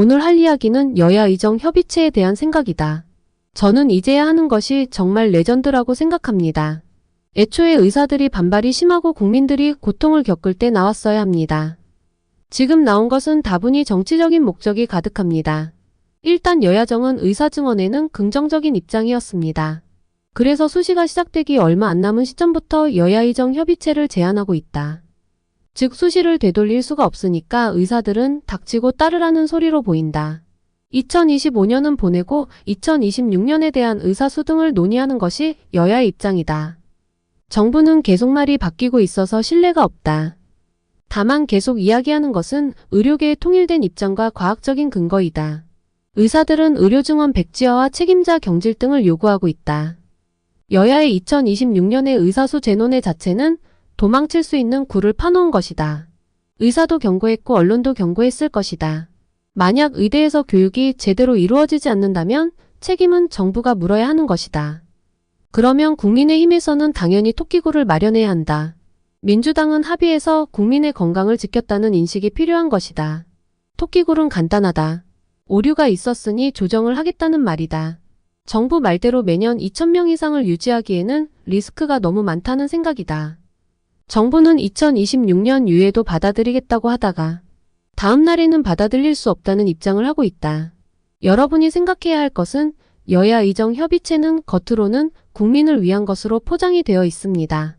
오늘 할 이야기는 여야 의정 협의체에 대한 생각이다. 저는 이제야 하는 것이 정말 레전드라고 생각합니다. 애초에 의사들이 반발이 심하고 국민들이 고통을 겪을 때 나왔어야 합니다. 지금 나온 것은 다분히 정치적인 목적이 가득합니다. 일단 여야정은 의사증언에는 긍정적인 입장이었습니다. 그래서 수시가 시작되기 얼마 안 남은 시점부터 여야의정 협의체를 제안하고 있다. 즉 수시를 되돌릴 수가 없으니까 의사들은 닥치고 따르라는 소리로 보인다. 2025년은 보내고 2026년에 대한 의사수 등을 논의하는 것이 여야의 입장이다. 정부는 계속 말이 바뀌고 있어서 신뢰가 없다. 다만 계속 이야기하는 것은 의료계의 통일된 입장과 과학적인 근거이다. 의사들은 의료증언 백지화와 책임자 경질 등을 요구하고 있다. 여야의 2026년의 의사수 재논의 자체는 도망칠 수 있는 굴을 파놓은 것이다. 의사도 경고했고 언론도 경고했을 것이다. 만약 의대에서 교육이 제대로 이루어지지 않는다면 책임은 정부가 물어야 하는 것이다. 그러면 국민의힘에서는 당연히 토끼굴을 마련해야 한다. 민주당은 합의해서 국민의 건강을 지켰다는 인식이 필요한 것이다. 토끼굴은 간단하다. 오류가 있었으니 조정을 하겠다는 말이다. 정부 말대로 매년 2,000명 이상을 유지하기에는 리스크가 너무 많다는 생각이다. 정부는 2026년 유예도 받아들이겠다고 하다가 다음 날에는 받아들일 수 없다는 입장을 하고 있다. 여러분이 생각해야 할 것은 여야 의정 협의체는 겉으로는 국민을 위한 것으로 포장이 되어 있습니다.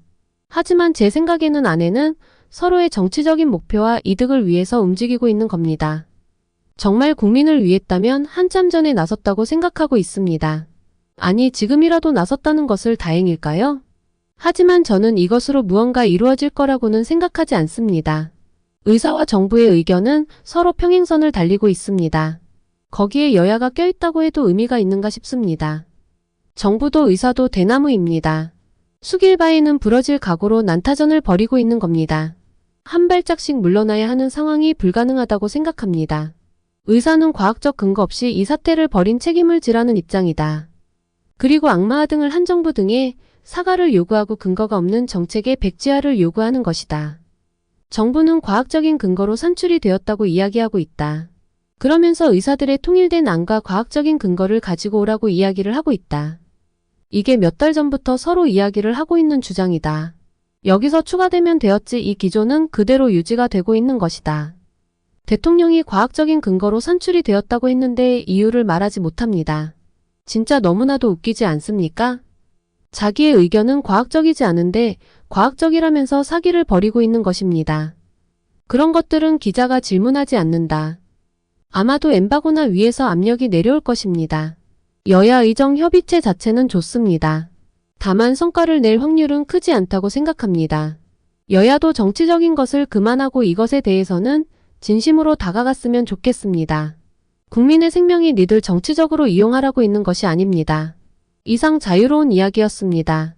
하지만 제 생각에는 안에는 서로의 정치적인 목표와 이득을 위해서 움직이고 있는 겁니다. 정말 국민을 위했다면 한참 전에 나섰다고 생각하고 있습니다. 아니 지금이라도 나섰다는 것을 다행일까요? 하지만 저는 이것으로 무언가 이루어질 거라고는 생각하지 않습니다. 의사와 정부의 의견은 서로 평행선을 달리고 있습니다. 거기에 여야가 껴있다고 해도 의미가 있는가 싶습니다. 정부도 의사도 대나무입니다. 숙일 바에는 부러질 각오로 난타전을 벌이고 있는 겁니다. 한 발짝씩 물러나야 하는 상황이 불가능하다고 생각합니다. 의사는 과학적 근거 없이 이 사태를 벌인 책임을 지라는 입장이다. 그리고 악마화 등을 한 정부 등에 사과를 요구하고 근거가 없는 정책의 백지화를 요구하는 것이다. 정부는 과학적인 근거로 산출이 되었다고 이야기하고 있다. 그러면서 의사들의 통일된 안과 과학적인 근거를 가지고 오라고 이야기를 하고 있다. 이게 몇 달 전부터 서로 이야기를 하고 있는 주장이다. 여기서 추가되면 되었지 이 기조는 그대로 유지가 되고 있는 것이다. 대통령이 과학적인 근거로 산출이 되었다고 했는데 이유를 말하지 못합니다. 진짜 너무나도 웃기지 않습니까? 자기의 의견은 과학적이지 않은데 과학적이라면서 사기를 벌이고 있는 것입니다. 그런 것들은 기자가 질문하지 않는다. 아마도 엠바고나 위에서 압력이 내려올 것입니다. 여야 의정 협의체 자체는 좋습니다. 다만 성과를 낼 확률은 크지 않다고 생각합니다. 여야도 정치적인 것을 그만하고 이것에 대해서는 진심으로 다가갔으면 좋겠습니다. 국민의 생명이 니들 정치적으로 이용하라고 있는 것이 아닙니다. 이상 자유로운 이야기였습니다.